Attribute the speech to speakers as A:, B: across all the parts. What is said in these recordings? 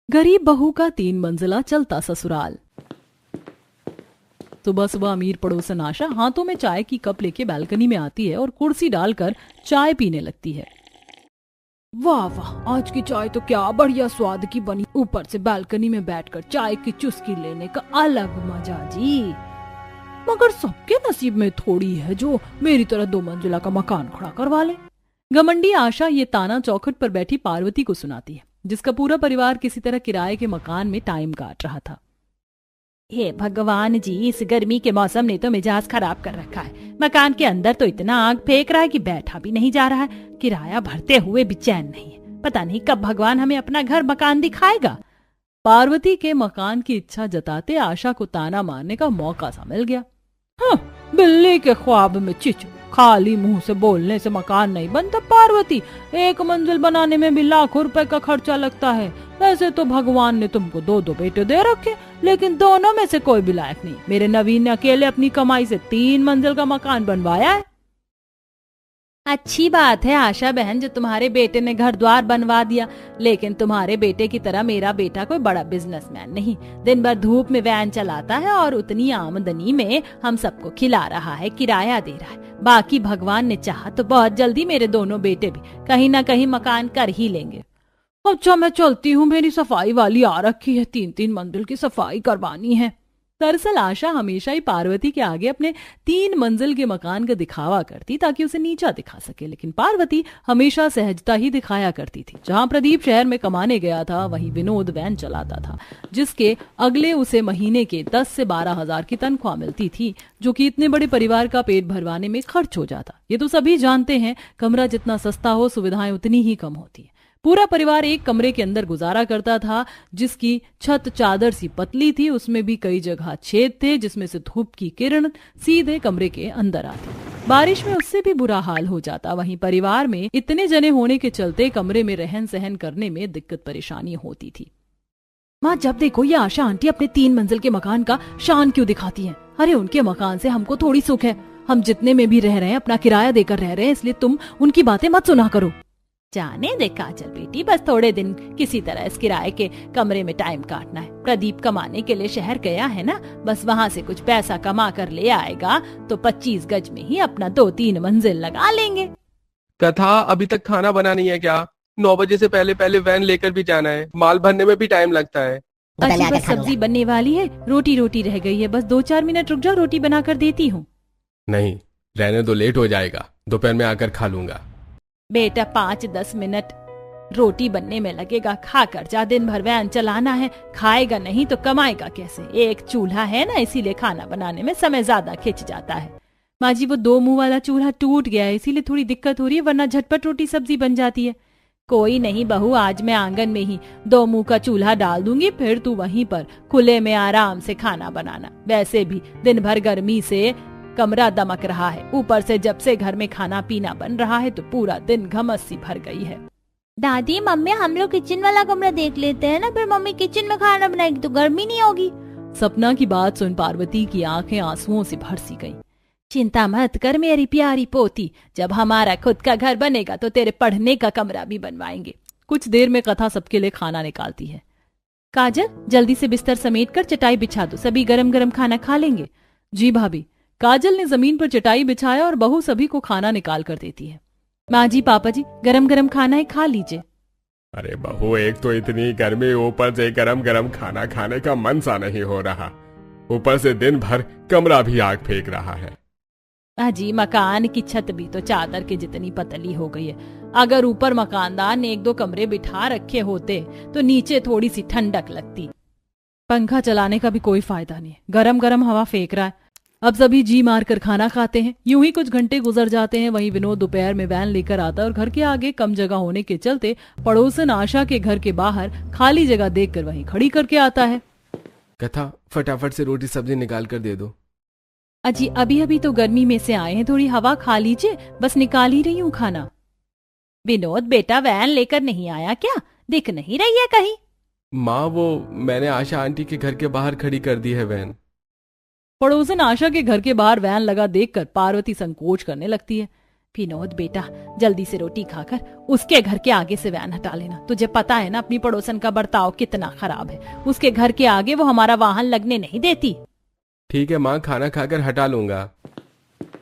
A: गरीब बहू का 3 मंजिला चलता ससुराल। सुबह सुबह अमीर पड़ोसन आशा हाथों में चाय की कप लेके बालकनी में आती है और कुर्सी डालकर चाय पीने लगती है। वाह वाह, आज की चाय तो क्या बढ़िया स्वाद की बनी। ऊपर से बालकनी में बैठकर चाय की चुस्की लेने का अलग मजा जी। मगर सबके नसीब में थोड़ी है जो मेरी तरह 2 मंजिला का मकान खड़ा करवा ले। घमंडी आशा ये ताना चौखट पर बैठी पार्वती को सुनाती है, जिसका पूरा परिवार किसी तरह किराए के मकान में टाइम काट रहा था। हे भगवान जी, इस गर्मी के मौसम ने तो मिजाज खराब कर रखा है। मकान के अंदर तो इतना आग फेंक रहा है कि बैठा भी नहीं जा रहा है। किराया भरते हुए भी चैन नहीं है। पता नहीं कब भगवान हमें अपना घर मकान दिखाएगा। पार्वती के मकान की इच्छा जताते आशा को ताना मारने का मौका सा मिल गया। हाँ, बिल्ली के ख्वाब में चिच, खाली मुंह से बोलने से मकान नहीं बनता पार्वती। 1 मंजिल बनाने में भी लाखों रुपए का खर्चा लगता है। वैसे तो भगवान ने तुमको 2 बेटे दे रखे, लेकिन दोनों में से कोई भी लायक नहीं। मेरे नवीन ने अकेले अपनी कमाई से 3 मंजिल का मकान बनवाया है। अच्छी बात है आशा बहन जो तुम्हारे बेटे ने घर द्वार बनवा दिया, लेकिन तुम्हारे बेटे की तरह मेरा बेटा कोई बड़ा बिजनेसमैन नहीं। दिन भर धूप में वैन चलाता है और उतनी आमदनी में हम सबको खिला रहा है, किराया दे रहा है। बाकी भगवान ने चाहा तो बहुत जल्दी मेरे दोनों बेटे भी कहीं ना कहीं मकान कर ही लेंगे। अच्छा, मैं चलती हूँ, मेरी सफाई वाली आ रखी है, 3-3 मंजिल की सफाई करवानी है। दरअसल आशा हमेशा ही पार्वती के आगे अपने 3 मंजिल के मकान का दिखावा करती ताकि उसे नीचा दिखा सके, लेकिन पार्वती हमेशा सहजता ही दिखाया करती थी। जहां प्रदीप शहर में कमाने गया था, वहीं विनोद वैन चलाता था, जिसके अगले उसे महीने के 10 से 12 हजार की तनख्वाह मिलती थी, जो कि इतने बड़े परिवार का पेट भरवाने में खर्च हो जाता। ये तो सभी जानते हैं, कमरा जितना सस्ता हो सुविधाएं उतनी ही कम होती है। पूरा परिवार एक कमरे के अंदर गुजारा करता था, जिसकी छत चादर सी पतली थी। उसमें भी कई जगह छेद थे, जिसमें से धूप की किरण सीधे कमरे के अंदर आती। बारिश में उससे भी बुरा हाल हो जाता। वहीं परिवार में इतने जने होने के चलते कमरे में रहन सहन करने में दिक्कत परेशानी होती थी। माँ, जब देखो ये आशा आंटी अपने 3 मंजिल के मकान का शान क्यों दिखाती हैं? अरे उनके मकान से हमको थोड़ी सुख है। हम जितने में भी रह रहे हैं अपना किराया देकर रह रहे हैं, इसलिए तुम उनकी बातें मत सुना करो। जाने दे काजल बेटी, बस थोड़े दिन किसी तरह इस किराए के कमरे में टाइम काटना है। प्रदीप कमाने के लिए शहर गया है ना, बस वहाँ से कुछ पैसा कमा कर ले आएगा तो 25 गज में ही अपना 2-3 मंजिल लगा लेंगे।
B: कथा, अभी तक खाना बना नहीं है क्या? 9 बजे से पहले पहले वैन लेकर भी जाना है, माल भरने में भी टाइम लगता है।
A: अच्छी, बस सब्जी बनने वाली है, रोटी रह गई है, बस 2-4 मिनट रुक जाओ, रोटी बना कर देती हूँ।
B: नहीं, रहने दो, लेट हो जाएगा, दोपहर में आकर खा लूंगा।
A: बेटा 5-10 मिनट रोटी बनने में लगेगा, खा कर जा। दिन भर वैन चलाना है, खाएगा नहीं तो कमाएगा कैसे? एक चूल्हा है ना, इसीलिए खाना बनाने में समय ज्यादा खिंच जाता है। माँ जी, वो 2 मुंह वाला चूल्हा टूट गया है, इसीलिए थोड़ी दिक्कत हो रही है, वरना झटपट रोटी सब्जी बन जाती है। कोई नहीं बहू, आज मैं आंगन में ही 2 मुंह का चूल्हा डाल दूंगी, फिर तू वहीं पर खुले में आराम से खाना बनाना। वैसे भी दिन भर गर्मी से कमरा दमक रहा है, ऊपर से जब से घर में खाना पीना बन रहा है तो पूरा दिन घमस सी भर गई है।
C: दादी, मम्मी, हम लोग किचन वाला कमरा देख लेते हैं ना, फिर मम्मी किचन में खाना बनाएगी तो गर्मी नहीं होगी।
A: सपना की बात सुन पार्वती की आंखें आंसुओं से भर सी गईं। चिंता मत कर मेरी प्यारी पोती, जब हमारा खुद का घर बनेगा तो तेरे पढ़ने का कमरा भी बनवाएंगे। कुछ देर में कथा सबके लिए खाना निकालती है। काजल, जल्दी से बिस्तर समेट कर चटाई बिछा दो, सभी गरम गरम खाना खा लेंगे। जी भाभी। काजल ने जमीन पर चटाई बिछाया और बहू सभी को खाना निकाल कर देती है। माँ जी, पापा जी, गरम गरम खाना है, खा लीजिए।
B: अरे बहू, एक तो इतनी गर्मी, ऊपर से गरम गरम खाना खाने का मन सा नहीं हो रहा, ऊपर से दिन भर कमरा भी आग फेंक रहा है।
A: माँ जी, मकान की छत भी तो चादर के जितनी पतली हो गई है। अगर ऊपर मकानदार ने 1-2 कमरे बिठा रखे होते तो नीचे थोड़ी सी ठंडक लगती। पंखा चलाने का भी कोई फायदा नहीं, गरम गरम हवा फेंक रहा है। अब सभी जी मार कर खाना खाते हैं। यूं ही कुछ घंटे गुजर जाते हैं। वहीं विनोद दोपहर में वैन लेकर आता है और घर के आगे कम जगह होने के चलते पड़ोसन आशा के घर के बाहर खाली जगह देखकर वहीं खड़ी करके आता है।
B: कथा, फटाफट से रोटी सब्जी निकाल कर दे दो।
A: अजी, अभी अभी तो गर्मी में से आए हैं, थोड़ी हवा खा लीजिए, बस निकाल ही रही हूँ खाना। विनोद बेटा, वैन लेकर नहीं आया क्या? दिख नहीं रही है कहीं?
B: माँ, वो मैंने आशा आंटी के घर के बाहर खड़ी कर दी है वैन।
A: पड़ोसन आशा के घर के बाहर वैन लगा देखकर पार्वती संकोच करने लगती है। विनोद बेटा, जल्दी से रोटी खाकर उसके घर के आगे से वैन हटा लेना। तुझे पता है ना अपनी पड़ोसन का बर्ताव कितना खराब है। उसके घर के आगे वो हमारा वाहन लगने नहीं देती।
B: ठीक है माँ, खाना खाकर हटा लूंगा।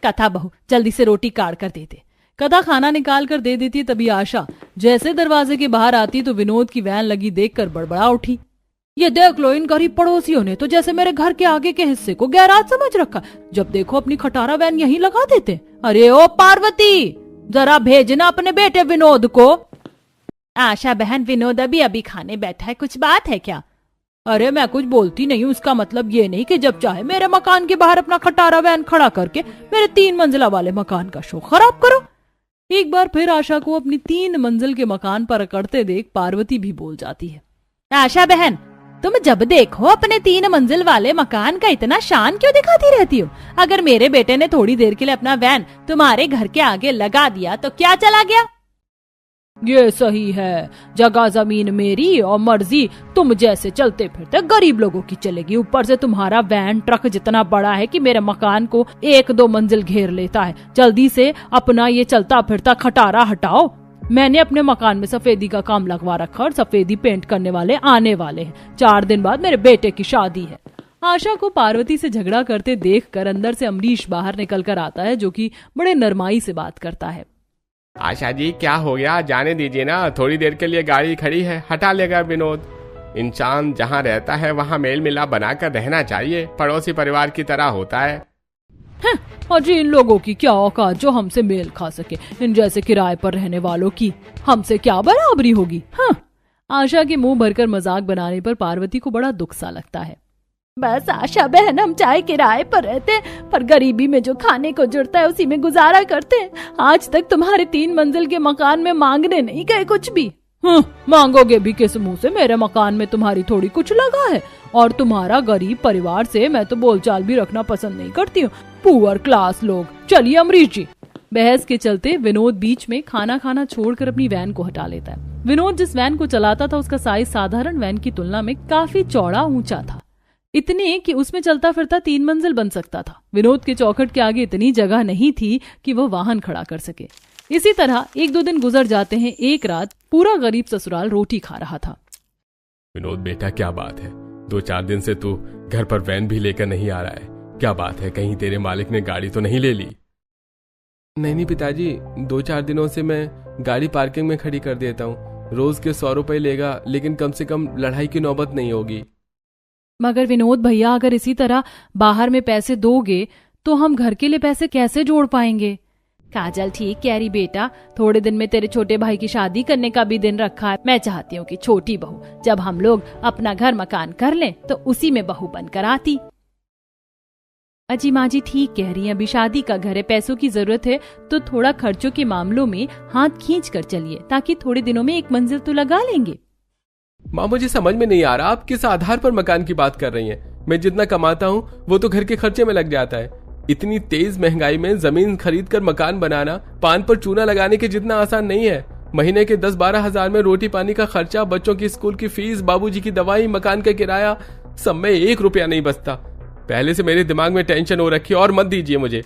A: कथा बहू जल्दी से रोटी काट कर दे दे। कथा खाना निकाल कर दे देती है। तभी आशा जैसे दरवाजे के बाहर आती तो विनोद की वैन लगी देखकर बड़बड़ा उठी। ये देख लो, इन गरीब पड़ोसियों ने तो जैसे मेरे घर के आगे के हिस्से को गैराज समझ रखा। जब देखो अपनी खटारा वैन यहीं लगा देते। अरे ओ पार्वती, जरा भेजना अपने बेटे विनोद को। आशा बहन, विनोद अभी अभी खाने बैठा है, कुछ बात है क्या? अरे मैं कुछ बोलती नहीं हूँ, इसका मतलब ये नहीं कि जब चाहे मेरे मकान के बाहर अपना खटारा वैन खड़ा करके मेरे 3 मंजिला वाले मकान का शो खराब करो। एक बार फिर आशा को अपनी 3 मंजिल के मकान पर अकड़ते देख पार्वती भी बोल जाती है। आशा बहन, तुम जब देखो अपने 3 मंजिल वाले मकान का इतना शान क्यों दिखाती रहती हो? अगर मेरे बेटे ने थोड़ी देर के लिए अपना वैन तुम्हारे घर के आगे लगा दिया तो क्या चला गया? ये सही है, जगह जमीन मेरी और मर्जी तुम जैसे चलते फिरते गरीब लोगों की चलेगी। ऊपर से तुम्हारा वैन ट्रक जितना बड़ा है कि मेरे मकान को 1-2 मंजिल घेर लेता है। जल्दी से अपना ये चलता फिरता खटारा हटाओ। मैंने अपने मकान में सफेदी का काम लगवा रखा और सफेदी पेंट करने वाले आने वाले हैं। 4 दिन बाद मेरे बेटे की शादी है। आशा को पार्वती से झगड़ा करते देखकर अंदर से अमरीश बाहर निकल कर आता है, जो कि बड़े नरमाई से बात करता है।
B: आशा जी क्या हो गया, जाने दीजिए ना, थोड़ी देर के लिए गाड़ी खड़ी है, हटा लेगा विनोद। इंसान जहाँ रहता है वहाँ मेल मिलाप बनाकर रहना चाहिए, पड़ोसी परिवार की तरह होता है।
A: अजी इन लोगों की क्या औकात जो हमसे मेल खा सके। इन जैसे किराए पर रहने वालों की हमसे क्या बराबरी होगी। आशा के मुंह भरकर मजाक बनाने पर पार्वती को बड़ा दुख सा लगता है। बस आशा बहन, हम चाहे किराए पर रहते पर गरीबी में जो खाने को जुड़ता है उसी में गुजारा करते हैं। आज तक तुम्हारे 3 मंजिल के मकान में मांगने नहीं गए कुछ भी। मांगोगे भी किस मुंह से? मेरे मकान में तुम्हारी थोड़ी कुछ लगा है। और तुम्हारा गरीब परिवार से मैं तो बोलचाल भी रखना पसंद नहीं करती हूँ। पुअर क्लास लोग। चलिए अमरीश जी। बहस के चलते विनोद बीच में खाना खाना छोड़कर अपनी वैन को हटा लेता है। विनोद जिस वैन को चलाता था उसका साइज साधारण वैन की तुलना में काफी चौड़ा ऊंचा था, इतने कि उसमें चलता फिरता 3 मंजिल बन सकता था। विनोद के चौखट के आगे इतनी जगह नहीं थी कि वह वाहन खड़ा कर सके। इसी तरह 1-2 दिन गुजर जाते हैं। एक रात पूरा गरीब ससुराल रोटी खा रहा था।
B: विनोद बेटा क्या बात है, 2-4 दिन से तू घर पर वैन भी लेकर नहीं आ रहा है, क्या बात है? कहीं तेरे मालिक ने गाड़ी तो नहीं ले ली? नहीं पिताजी, 2-4 दिनों से मैं गाड़ी पार्किंग में खड़ी कर देता हूँ। रोज के 100 रुपए लेगा, लेकिन कम से कम लड़ाई की नौबत नहीं होगी।
A: मगर विनोद भैया, अगर इसी तरह बाहर में पैसे दोगे तो हम घर के लिए पैसे कैसे जोड़ पाएंगे? काजल ठीक कह रही बेटा, थोड़े दिन में तेरे छोटे भाई की शादी करने का भी दिन रखा है। मैं चाहती हूँ कि छोटी बहू जब हम लोग अपना घर मकान कर लें तो उसी में बहू बनकर आती। अजी माँ जी ठीक कह रही हैं, अभी शादी का घर है, पैसों की जरूरत है तो थोड़ा खर्चों के मामलों में हाथ खींच कर चलिए, ताकि थोड़े दिनों में 1 मंजिल तो लगा लेंगे।
B: माँ मुझे समझ में नहीं आ रहा आप किस आधार पर मकान की बात कर रही हैं। मैं जितना कमाता हूँ वो तो घर के खर्चे में लग जाता है। इतनी तेज महंगाई में जमीन खरीद कर मकान बनाना पान पर चूना लगाने के जितना आसान नहीं है। महीने के 10-12 हजार में रोटी पानी का खर्चा, बच्चों की स्कूल की फीस, बाबूजी की दवाई, मकान का किराया, सब में 1 रुपया नहीं बचता। पहले से मेरे दिमाग में टेंशन हो रखी है और मत दीजिए मुझे।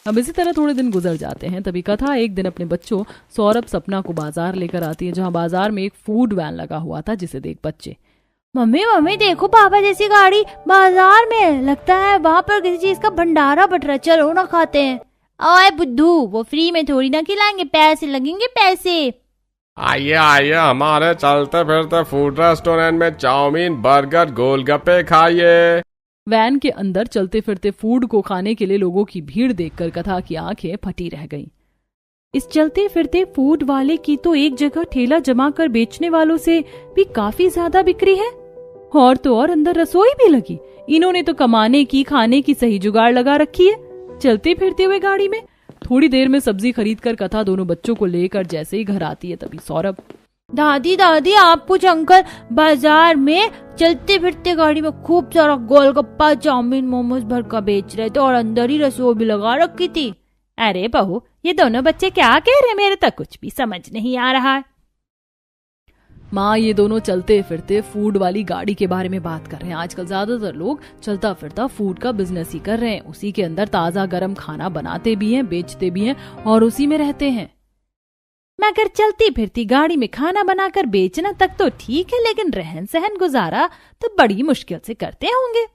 A: अब इसी तरह थोड़े दिन गुजर जाते हैं। तभी कथा एक दिन अपने बच्चों सौरभ सपना को बाजार लेकर आती है, जहाँ बाजार में एक फूड वैन लगा हुआ था, जिसे देख बच्चे
C: मम्मी देखो पापा जैसी गाड़ी बाजार में, लगता है वहाँ पर किसी चीज का भंडारा बट रहा, चलो ना खाते हैं। ओए बुद्धू, वो फ्री में थोड़ी ना खिलाएंगे, पैसे लगेंगे पैसे।
B: आइए आइए हमारे चलते फिरते फूड रेस्टोरेंट में चाउमीन, बर्गर, गोलगप्पे खाइए।
A: वैन के अंदर चलते फिरते फूड को खाने के लिए लोगों की भीड़ देखकर कथा की आंखें फटी रह गईं। इस चलते फिरते फूड वाले की तो एक जगह ठेला जमा कर बेचने वालों से भी काफी ज्यादा बिक्री है, और तो और अंदर रसोई भी लगी। इन्होंने तो कमाने की खाने की सही जुगाड़ लगा रखी है। चलते फिरते हुए गाड़ी में थोड़ी देर में सब्जी खरीद कर कथा दोनों बच्चों को लेकर जैसे ही घर आती है, तभी सौरभ
C: दादी आप कुछ अंकल बाजार में चलते फिरते गाड़ी में खूब सारा गोलगप्पा, चाउमीन, मोमोज भर का बेच रहे थे और अंदर ही रसोई भी लगा रखी थी।
A: अरे बहू, ये दोनों बच्चे क्या कह रहे हैं? मेरे तक कुछ भी समझ नहीं आ रहा है। माँ ये दोनों चलते फिरते फूड वाली गाड़ी के बारे में बात कर रहे हैं। आजकल ज्यादातर लोग चलता फिरता फूड का बिजनेस ही कर रहे हैं। उसी के अंदर ताजा गरम खाना बनाते भी हैं, बेचते भी हैं और उसी में रहते हैं।
C: मगर चलती फिरती गाड़ी में खाना बनाकर बेचना तक तो ठीक है, लेकिन रहन सहन गुजारा तो बड़ी मुश्किल से करते होंगे।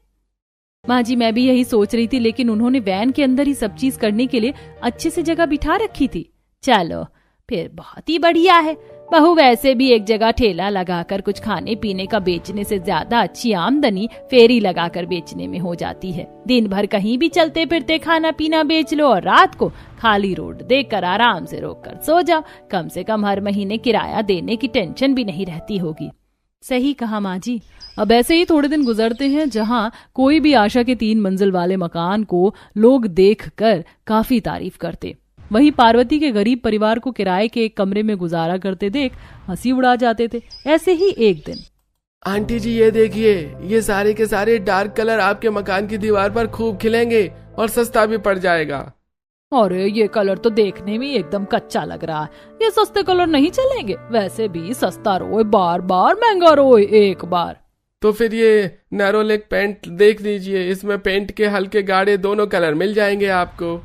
A: माँ जी मैं भी यही सोच रही थी, लेकिन उन्होंने वैन के अंदर ही सब चीज करने के लिए अच्छे से जगह बिठा रखी थी।
C: चलो फिर बहुत ही बढ़िया है। बहू वैसे भी एक जगह ठेला लगाकर कुछ खाने पीने का बेचने से ज्यादा अच्छी आमदनी फेरी लगाकर बेचने में हो जाती है। दिन भर कहीं भी चलते फिरते खाना पीना बेच लो और रात को खाली रोड देखकर आराम से रोककर सो जाओ। कम से कम हर महीने किराया देने की टेंशन भी नहीं रहती होगी।
A: सही कहा माँ जी। अब ऐसे ही थोड़े दिन गुजरते हैं जहाँ कोई भी आशा के 3 मंजिल वाले मकान को लोग देखकर काफी तारीफ करते, वहीं पार्वती के गरीब परिवार को किराए के एक कमरे में गुजारा करते देख हंसी उड़ा जाते थे। ऐसे ही एक दिन,
B: आंटी जी ये देखिए, ये सारे के सारे डार्क कलर आपके मकान की दीवार पर खूब खिलेंगे और सस्ता भी पड़ जाएगा।
A: अरे ये कलर तो देखने में एकदम कच्चा लग रहा है, ये सस्ते कलर नहीं चलेंगे। वैसे भी सस्ता रोए बार बार, महंगा रोए एक बार।
B: तो फिर ये नैरो लेग पेंट देख लीजिए, इसमें पेंट के हल्के गाढ़े दोनों कलर मिल जाएंगे आपको।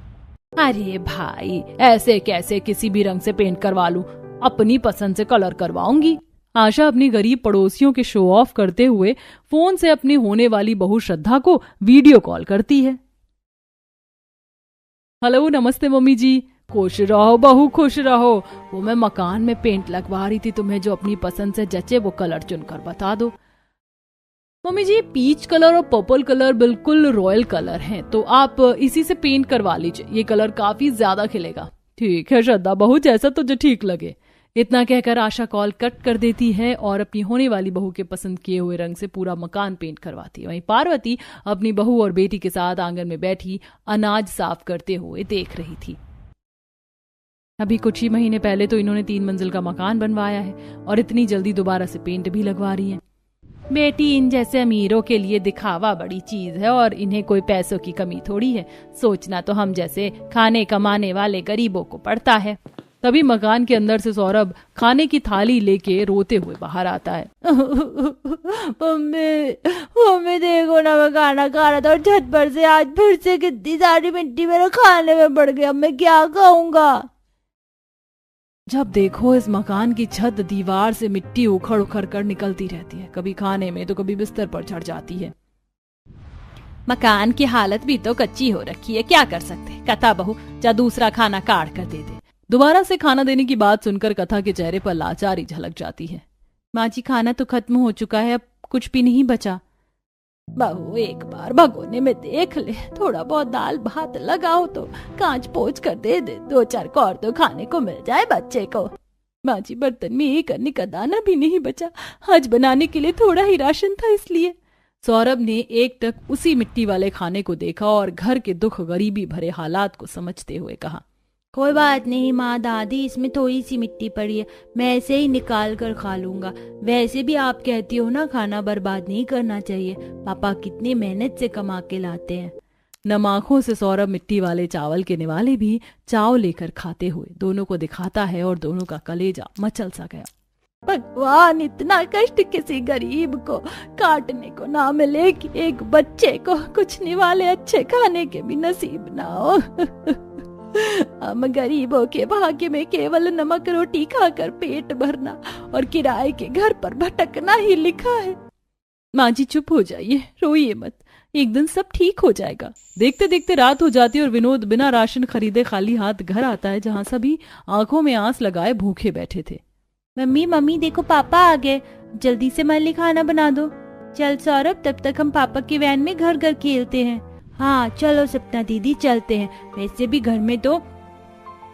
A: अरे भाई ऐसे कैसे किसी भी रंग से पेंट करवा लूं, अपनी पसंद से कलर करवाऊंगी। आशा अपनी गरीब पड़ोसियों के शो ऑफ करते हुए फोन से अपनी होने वाली बहू श्रद्धा को वीडियो कॉल करती है। हेलो नमस्ते मम्मी जी, खुश रहो बहू खुश रहो। वो मैं मकान में पेंट लगवा रही थी, तुम्हें जो अपनी पसंद से जचे वो कलर चुनकर बता दो। मम्मी जी पीच कलर और पर्पल कलर बिल्कुल रॉयल कलर हैं, तो आप इसी से पेंट करवा लीजिए, ये कलर काफी ज्यादा खिलेगा। ठीक है श्रद्धा बहू, जैसा तुझे ठीक लगे। इतना कहकर आशा कॉल कट कर देती है और अपनी होने वाली बहू के पसंद किए हुए रंग से पूरा मकान पेंट करवाती है। वहीं पार्वती अपनी बहू और बेटी के साथ आंगन में बैठी अनाज साफ करते हुए देख रही थी। अभी कुछ ही महीने पहले तो इन्होंने 3 मंजिल का मकान बनवाया है और इतनी जल्दी दोबारा से पेंट भी लगवा रही है।
C: बेटी इन जैसे अमीरों के लिए दिखावा बड़ी चीज है और इन्हें कोई पैसों की कमी थोड़ी है। सोचना तो हम जैसे खाने कमाने वाले गरीबों को पड़ता है।
A: तभी मकान के अंदर से सौरभ खाने की थाली लेके रोते हुए बाहर आता है।
C: मम्मी देखो ना, मैं खाना खा रहा था और छत पर से आज फिर से कितनी सारी मिट्टी मेरे खाने में पड़ गई। अब मैं क्या खाऊंगा?
A: जब देखो इस मकान की छत दीवार से मिट्टी उखड़ उखड़ कर निकलती रहती है, कभी खाने में तो कभी बिस्तर पर चढ़ जाती है।
C: मकान की हालत भी तो कच्ची हो रखी है, क्या कर सकते। कथा बहू जा दूसरा खाना काट कर दे दे।
A: दोबारा से खाना देने की बात सुनकर कथा के चेहरे पर लाचारी झलक जाती है।
C: माँ जी खाना तो खत्म हो चुका है, अब कुछ भी नहीं बचा। बहू एक बार भगोने में देख ले, थोड़ा बहुत दाल भात लगाओ तो कांच पोंछ कर दे दे, 2-4 कौर तो खाने को मिल जाए बच्चे को। माँ जी बर्तन में एक अन्नी का दाना भी नहीं बचा, आज बनाने के लिए थोड़ा ही राशन था इसलिए।
A: सौरभ ने एकटक उसी मिट्टी वाले खाने को देखा और घर के दुख गरीबी भरे हालात को समझते हुए कहा,
C: कोई बात नहीं माँ दादी, इसमें थोड़ी सी मिट्टी पड़ी है, मैं ऐसे ही निकाल कर खा लूंगा। वैसे भी आप कहती हो ना खाना बर्बाद नहीं करना चाहिए, पापा कितनी मेहनत से कमा के लाते हैं।
A: नम आंखों से सौरभ मिट्टी वाले चावल के निवाले भी चाव लेकर खाते हुए दोनों को दिखाता है और दोनों का कलेजा मचल सा गया।
C: भगवान इतना कष्ट किसी गरीब को काटने को ना मिले कि एक बच्चे को कुछ निवाले अच्छे खाने के भी नसीब ना हो। हम गरीबों के भाग्य में केवल नमक रोटी खाकर पेट भरना और किराए के घर पर भटकना ही लिखा है।
A: माँ जी चुप हो जाइए, रोइए मत, एक दिन सब ठीक हो जाएगा। देखते देखते रात हो जाती है और विनोद बिना राशन खरीदे खाली हाथ घर आता है, जहाँ सभी आंखों में आंस लगाए भूखे बैठे थे।
C: मम्मी मम्मी देखो पापा आ गए, जल्दी से मल्ली खाना बना दो। चल सौरभ तब तक हम पापा की वैन में घर घर खेलते हैं। हाँ चलो सपना दीदी चलते हैं। वैसे भी घर में तो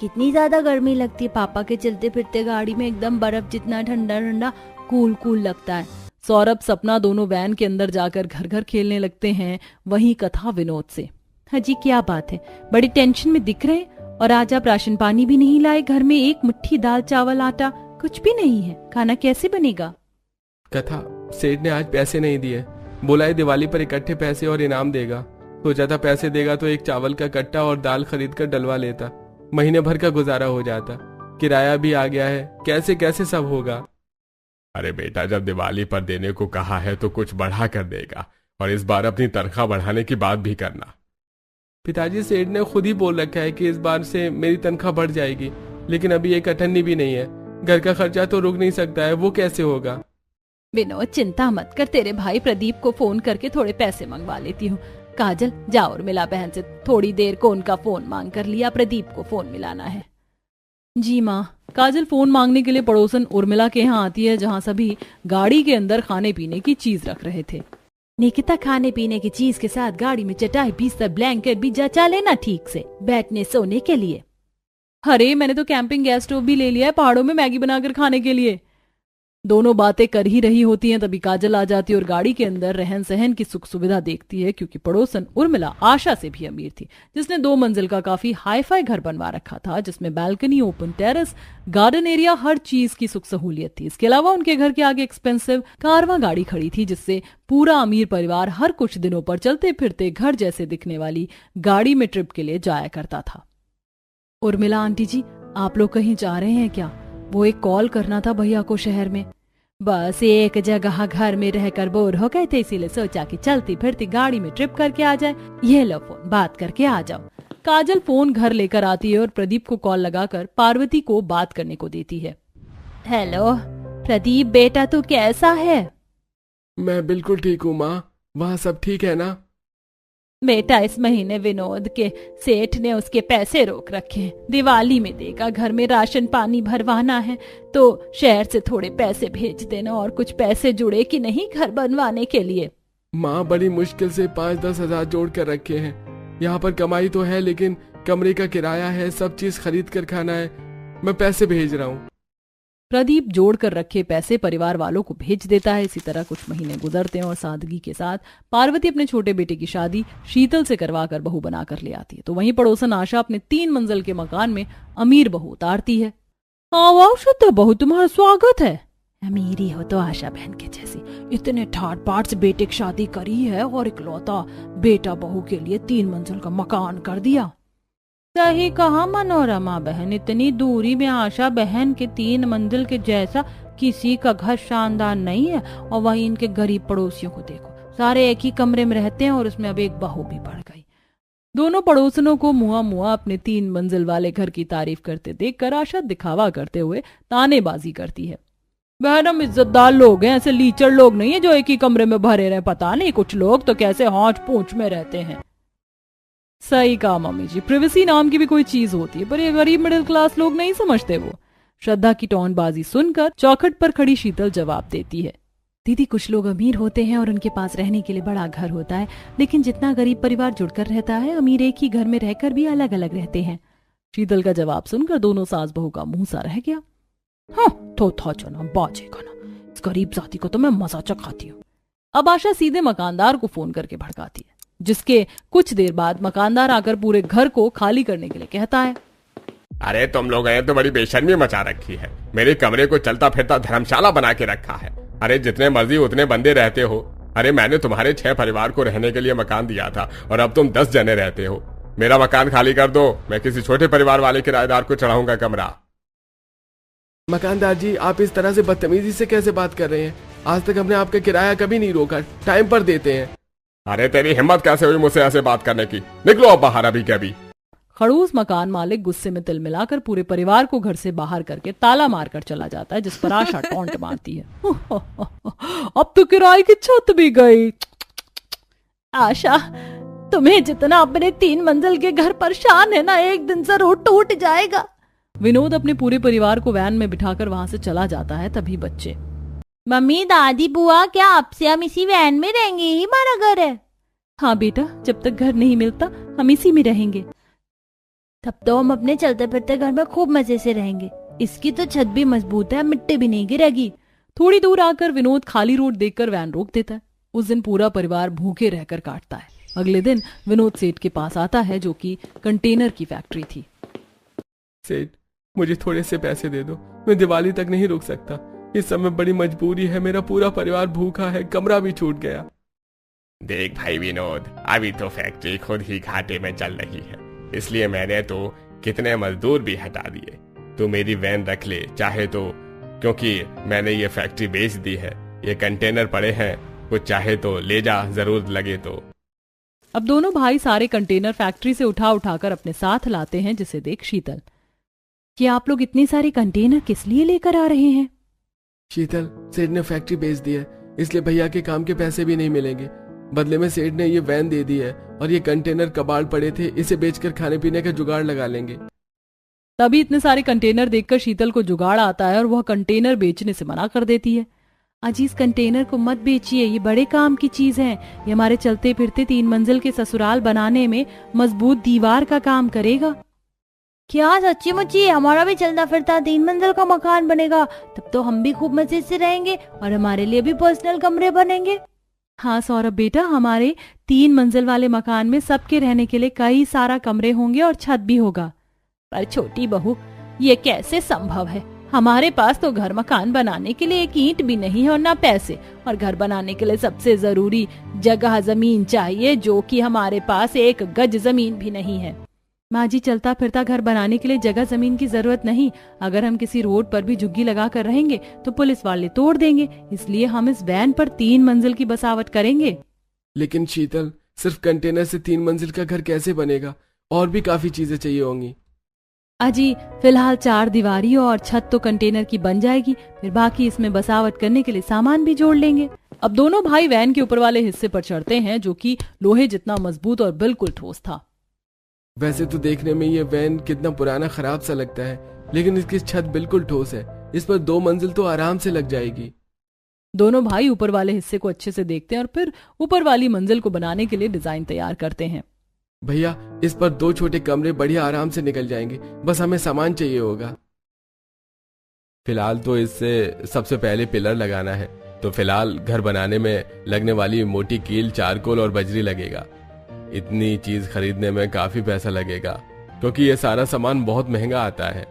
C: कितनी ज्यादा गर्मी लगती है, पापा के चलते फिरते गाड़ी में एकदम बर्फ जितना ठंडा ठंडा कूल कूल लगता है।
A: सौरभ सपना दोनों वैन के अंदर जाकर घर घर खेलने लगते हैं। वहीं कथा विनोद से,
C: हाँ जी क्या बात है, बड़ी टेंशन में दिख रहे और आज आप राशन पानी भी नहीं लाए, घर में एक मुट्ठी दाल चावल आटा कुछ भी नहीं है, खाना कैसे बनेगा?
B: कथा सेठ ने आज पैसे नहीं दिए, बोला है दिवाली पर इकट्ठे पैसे और इनाम देगा। सोचा था पैसे देगा तो एक चावल का कट्टा और दाल खरीद कर डलवा लेता, महीने भर का गुजारा हो जाता। किराया भी आ गया है, कैसे कैसे सब होगा। अरे बेटा, जब दिवाली पर देने को कहा है तो कुछ बढ़ा कर देगा, और इस बार अपनी तनख्वाह बढ़ाने की बात भी करना। पिताजी, सेठ ने खुद ही बोल रखा है कि इस बार से मेरी तनख्वाह बढ़ जाएगी, लेकिन अभी एक अठन्नी भी नहीं है। घर का खर्चा तो रुक नहीं सकता है, वो कैसे होगा?
A: विनोद, चिंता मत कर, तेरे भाई प्रदीप को फोन करके थोड़े पैसे मंगवा लेती हूँ। काजल, जाओ और मिला बहन से थोड़ी देर को उनका फोन मांग कर लिया, प्रदीप को फोन मिलाना है। जी माँ। काजल फोन मांगने के लिए पड़ोसन उर्मिला के यहाँ आती है, जहाँ सभी गाड़ी के अंदर खाने पीने की चीज रख रहे थे। निकिता, खाने पीने की चीज के साथ गाड़ी में चटाई, बिस्तर, ब्लैंकेट भी जचा लेना ठीक से, बैठने सोने के लिए। अरे, मैंने तो कैंपिंग गैस स्टोव भी ले लिया है पहाड़ों में मैगी बनाकर खाने के लिए। दोनों बातें कर ही रही होती हैं, तभी काजल आ जाती है और गाड़ी के अंदर रहन सहन की सुख सुविधा देखती है, क्योंकि पड़ोसन उर्मिला आशा से भी अमीर थी, जिसने 2 मंजिल का काफी हाईफाई घर बनवा रखा था, जिसमें balcony, open terrace, garden area, हर चीज की सुख सहूलियत थी। इसके अलावा उनके घर के आगे एक्सपेंसिव कारवां गाड़ी खड़ी थी, जिससे पूरा अमीर परिवार हर कुछ दिनों पर चलते फिरते घर जैसे दिखने वाली गाड़ी में ट्रिप के लिए जाया करता था। उर्मिला आंटी जी, आप लोग कहीं जा रहे हैं क्या? वो एक कॉल करना था भैया को शहर में। बस एक जगह घर में रहकर बोर हो गए थे, इसीलिए सोचा कि चलती फिरती गाड़ी में ट्रिप करके आ जाए। ये लो फोन, बात करके आ जाओ। काजल फोन घर लेकर आती है और प्रदीप को कॉल लगाकर पार्वती को बात करने को देती है। हेलो प्रदीप बेटा, तू कैसा है?
B: मैं बिल्कुल ठीक हूँ माँ, वहाँ सब ठीक है ना?
A: बेटा, इस महीने विनोद के सेठ ने उसके पैसे रोक रखे हैं, दिवाली में देगा। घर में राशन पानी भरवाना है, तो शहर से थोड़े पैसे भेज देना। और कुछ पैसे जुड़े कि नहीं घर बनवाने के लिए?
B: माँ, बड़ी मुश्किल से 5-10 हजार जोड़ कर रखे हैं। यहाँ पर कमाई तो है, लेकिन कमरे का किराया है, सब चीज खरीद कर खाना है। मैं पैसे भेज रहा हूँ।
A: प्रदीप जोड़ कर रखे पैसे परिवार वालों को भेज देता है। इसी तरह कुछ महीने गुजरते हैं और सादगी के साथ पार्वती अपने छोटे बेटे की शादी शीतल से करवाकर बहू बनाकर ले आती है। तो वहीं पड़ोसन आशा अपने 3 मंजिल के मकान में अमीर बहू उतारती है। आओ शुद्ध बहू, तुम्हारा स्वागत है। अमीरी हो तो आशा बहन के जैसी, इतने ठाट बाट से बेटे की शादी करी है और इकलौता बेटा बहू के लिए 3 मंजिल का मकान कर दिया। सही कहा मनोरमा बहन, इतनी दूरी में आशा बहन के 3 मंजिल के जैसा किसी का घर शानदार नहीं है। और वहीं इनके गरीब पड़ोसियों को देखो, सारे एक ही कमरे में रहते हैं और उसमें अब एक बहू भी बढ़ गई। दोनों पड़ोसनों को मुआ मुआ अपने 3 मंजिल वाले घर की तारीफ करते देखकर आशा दिखावा करते हुए तानेबाजी करती है। बहन, हम इज्जतदार लोग हैं, ऐसे लीचड़ लोग नहीं है जो एक ही कमरे में भरे रहे। पता नहीं कुछ लोग तो कैसे हौच पूंछ में रहते हैं। सही कहा मम्मी जी, प्रिवेसी नाम की भी कोई चीज होती है, पर ये गरीब मिडिल क्लास लोग नहीं समझते। वो श्रद्धा की टोनबाजी सुनकर चौखट पर खड़ी शीतल जवाब देती है। दीदी, कुछ लोग अमीर होते हैं और उनके पास रहने के लिए बड़ा घर होता है, लेकिन जितना गरीब परिवार जुड़कर रहता है, अमीर एक ही घर में रहकर भी अलग अलग रहते हैं। शीतल का जवाब सुनकर दोनों सास बहू का मुंह सा रह गया। हाँ, तो था जना बाजेगा ना, इस गरीब जाति को तो मैं मजा चखाती हूँ। अब आशा सीधे मकानदार को फोन करके भड़काती है, जिसके कुछ देर बाद मकानदार आकर पूरे घर को खाली करने के लिए कहता है।
B: अरे तुम लोग तो बड़ी बेशर्मी मचा रखी है। मेरे कमरे को चलता फिरता धर्मशाला बना के रखा है। अरे जितने मर्जी उतने बंदे रहते हो। अरे मैंने तुम्हारे 6 परिवार को रहने के लिए मकान दिया था और अब तुम 10 जने रहते हो। मेरा मकान खाली कर दो, मैं किसी छोटे परिवार वाले किराएदार को चढ़ाऊंगा कमरा। मकानदार जी, आप इस तरह से बदतमीजी से कैसे बात कर रहे हैं? आज तक हमने आपका किराया कभी नहीं रोका, टाइम पर देते हैं। अरे तेरी हिम्मत कैसे हुई मुझसे ऐसे बात करने की? निकलो अब बाहर अभी के अभी।
A: खड़ूस मकान मालिक गुस्से में तिल मिलाकर पूरे परिवार को घर से बाहर करके ताला मारकर चला जाता है, जिस पर आशा टॉन्ट मारती है। अब तो किराए की छत भी गई। आशा, तुम्हें जितना अपने 3 मंजिल के घर पर शान है ना, एक दिन जरूर टूट जाएगा। विनोद अपने पूरे परिवार को वैन में बिठाकर वहां से चला जाता है। तभी बच्चे,
C: मम्मी, दादी, बुआ, क्या आपसे हम इसी वैन में रहेंगे? यही हमारा घर है।
A: हाँ बेटा, जब तक घर नहीं मिलता हम इसी में रहेंगे।
C: तब तो हम अपने चलते फिरते घर में खूब मजे से रहेंगे। इसकी तो छत भी मजबूत है, मिट्टी भी नहीं गिरेगी।
A: थोड़ी दूर आकर विनोद खाली रोड देखकर वैन रोक देता है। उस दिन पूरा परिवार भूखे रहकर काटता है। अगले दिन विनोद सेठ के पास आता है, जो कि कंटेनर की फैक्ट्री थी।
B: सेठ, मुझे थोड़े से पैसे दे दो, मैं दिवाली तक नहीं रुक सकता। इस समय बड़ी मजबूरी है, मेरा पूरा परिवार भूखा है, कमरा भी छूट गया। देख भाई विनोद, अभी तो फैक्ट्री खुद ही घाटे में चल रही है, इसलिए मैंने तो कितने मजदूर भी हटा दिए। तू मेरी वैन रख ले, चाहे तो क्योंकि मैंने ये फैक्ट्री बेच दी है। ये कंटेनर पड़े हैं, कुछ चाहे तो ले जा, जरूरत लगे तो।
A: अब दोनों भाई सारे कंटेनर फैक्ट्री से उठा उठाकर अपने साथ लाते हैं, जिसे देख शीतल, कि आप लोग इतने सारे कंटेनर किस लिए लेकर आ रहे हैं?
B: शीतल, सेठ ने फैक्ट्री बेच दी है, इसलिए भैया के काम के पैसे भी नहीं मिलेंगे। बदले में सेठ ने ये वैन दे दी है और ये कंटेनर कबाड़ पड़े थे, इसे बेचकर खाने पीने का जुगाड़ लगा लेंगे।
A: तभी इतने सारे कंटेनर देखकर शीतल को जुगाड़ आता है और वह कंटेनर बेचने से मना कर देती है। अजी, इस कंटेनर को मत बेचिए, ये बड़े काम की चीज है। ये हमारे चलते फिरते 3 मंजिल के ससुराल बनाने में मजबूत दीवार का काम करेगा।
C: क्या सच्ची मुच्ची हमारा भी चलता फिरता 3 मंजिल का मकान बनेगा? तब तो हम भी खूब मजे से रहेंगे और हमारे लिए भी पर्सनल कमरे बनेंगे।
A: हाँ सौरभ बेटा, हमारे 3 मंजिल वाले मकान में सबके रहने के लिए कई सारा कमरे होंगे और छत भी होगा। पर छोटी बहू, ये कैसे संभव है? हमारे पास तो घर मकान बनाने के लिए एक ईंट भी नहीं है और ना पैसे, और घर बनाने के लिए सबसे जरूरी जगह जमीन चाहिए, जो कि हमारे पास 1 गज जमीन भी नहीं है। माँ जी, चलता फिरता घर बनाने के लिए जगह जमीन की जरूरत नहीं। अगर हम किसी रोड पर भी झुग्गी लगा कर रहेंगे तो पुलिस वाले तोड़ देंगे, इसलिए हम इस वैन पर 3 मंजिल की बसावट करेंगे।
B: लेकिन शीतल, सिर्फ कंटेनर से 3 मंजिल का घर कैसे बनेगा? और भी काफी चीजें चाहिए होंगी।
A: अजी, फिलहाल 4 दीवारी और छत तो कंटेनर की बन जाएगी, फिर बाकी इसमें बसावट करने के लिए सामान भी जोड़ लेंगे। अब दोनों भाई वैन के ऊपर वाले हिस्से पर चढ़ते हैं, जो कि लोहे जितना मजबूत और बिल्कुल ठोस था।
B: वैसे तो देखने में ये वैन कितना पुराना खराब सा लगता है, लेकिन इसकी छत बिल्कुल ठोस है। इस पर 2 मंजिल तो आराम से लग जाएगी।
A: दोनों भाई ऊपर वाले हिस्से को अच्छे से देखते हैं और फिर ऊपर वाली मंजिल को बनाने के लिए डिजाइन तैयार करते हैं।
B: भैया, इस पर 2 छोटे कमरे बढ़िया आराम से निकल जाएंगे, बस हमें सामान चाहिए होगा। फिलहाल तो इससे सबसे पहले पिलर लगाना है, तो फिलहाल घर बनाने में लगने वाली मोटी कील, चारकोल और बजरी लगेगा। इतनी चीज खरीदने में काफी पैसा लगेगा, क्योंकि ये सारा सामान बहुत महंगा आता है।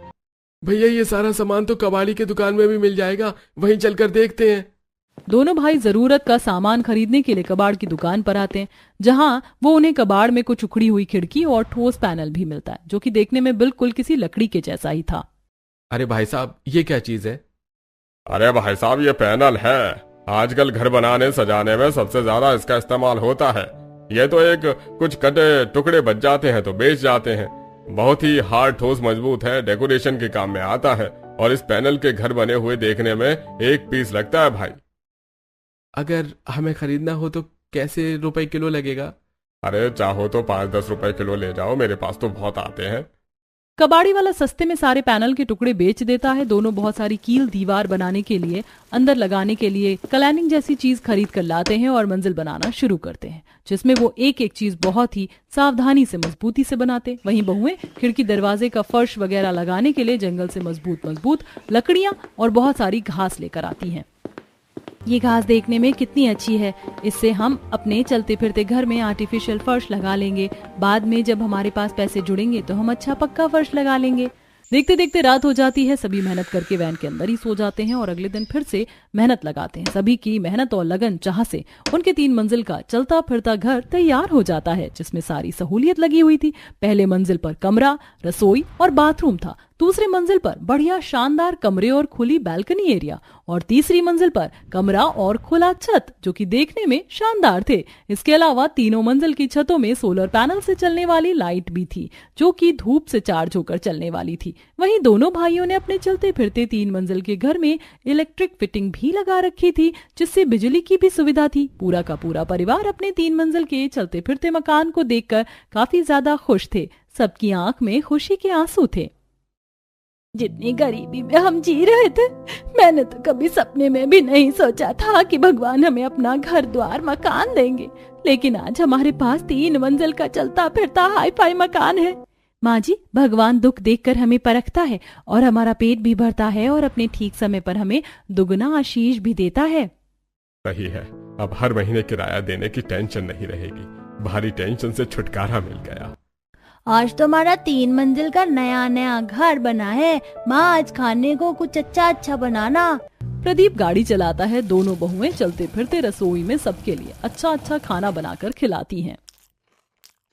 B: भैया, ये सारा सामान तो कबाड़ी की दुकान में भी मिल जाएगा, वहीं चलकर देखते हैं।
A: दोनों भाई जरूरत का सामान खरीदने के लिए कबाड़ की दुकान पर आते हैं, जहां वो उन्हें कबाड़ में कुछ उखड़ी हुई खिड़की और ठोस पैनल भी मिलता है, जो कि देखने में बिल्कुल किसी लकड़ी के जैसा ही था।
B: अरे भाई साहब, ये क्या चीज है?
D: अरे भाई साहब, ये पैनल है। आजकल घर बनाने सजाने में सबसे ज्यादा इसका इस्तेमाल होता है। ये तो एक कुछ कटे टुकड़े बच जाते हैं तो बेच जाते हैं। बहुत ही हार्ड, ठोस, मजबूत है, डेकोरेशन के काम में आता है, और इस पैनल के घर बने हुए देखने में 1 पीस लगता है भाई।
B: अगर हमें खरीदना हो तो कैसे रुपए किलो लगेगा?
D: अरे चाहो तो 5-10 रुपए किलो ले जाओ, मेरे पास तो बहुत आते हैं।
A: कबाड़ी वाला सस्ते में सारे पैनल के टुकड़े बेच देता है। दोनों बहुत सारी कील दीवार बनाने के लिए, अंदर लगाने के लिए क्लैनिंग जैसी चीज खरीद कर लाते हैं और मंजिल बनाना शुरू करते हैं, जिसमें वो एक एक चीज बहुत ही सावधानी से मजबूती से बनाते। वहीं बहुएं खिड़की दरवाजे का फर्श वगैरह लगाने के लिए जंगल से मजबूत लकड़ियां और बहुत सारी घास लेकर आती हैं। ये घास देखने में कितनी अच्छी है, इससे हम अपने चलते फिरते घर में आर्टिफिशियल फर्श लगा लेंगे। बाद में जब हमारे पास पैसे जुड़ेंगे तो हम अच्छा पक्का फर्श लगा लेंगे। देखते देखते रात हो जाती है। सभी मेहनत करके वैन के अंदर ही सो जाते हैं और अगले दिन फिर से मेहनत लगाते हैं। सभी की मेहनत और लगन चाह से उनके 3 मंजिल का चलता फिरता घर तैयार हो जाता है, जिसमें सारी सहूलियत लगी हुई थी। पहले मंजिल पर कमरा, रसोई और बाथरूम था। दूसरी मंजिल पर बढ़िया शानदार कमरे और खुली बैल्कनी एरिया, और तीसरी मंजिल पर कमरा और खुला छत, जो कि देखने में शानदार थे। इसके अलावा तीनों मंजिल की छतों में सोलर पैनल से चलने वाली लाइट भी थी, जो कि धूप से चार्ज होकर चलने वाली थी। वहीं दोनों भाइयों ने अपने चलते फिरते 3 मंजिल के घर में इलेक्ट्रिक फिटिंग भी लगा रखी थी, जिससे बिजली की भी सुविधा थी। पूरा का पूरा परिवार अपने 3 मंजिल के चलते फिरते मकान को देखकर काफी ज्यादा खुश थे। सबकी आंख में खुशी के आंसू थे। जितनी गरीबी में हम जी रहे थे, मैंने तो कभी सपने में भी नहीं सोचा था कि भगवान हमें अपना घर द्वार मकान देंगे। लेकिन आज हमारे पास 3 मंजिल का चलता फिरता हाई फाई मकान है। माँ जी, भगवान दुख देखकर हमें परखता है और हमारा पेट भी भरता है और अपने ठीक समय पर हमें दुगना आशीष भी देता है।
D: सही है, अब हर महीने किराया देने की टेंशन नहीं रहेगी। भारी टेंशन से छुटकारा मिल गया।
C: आज तो हमारा 3 मंजिल का नया नया घर बना है। माँ, आज खाने को कुछ अच्छा बनाना।
A: प्रदीप गाड़ी चलाता है। दोनों बहुएं चलते फिरते रसोई में सबके लिए अच्छा खाना बनाकर खिलाती हैं।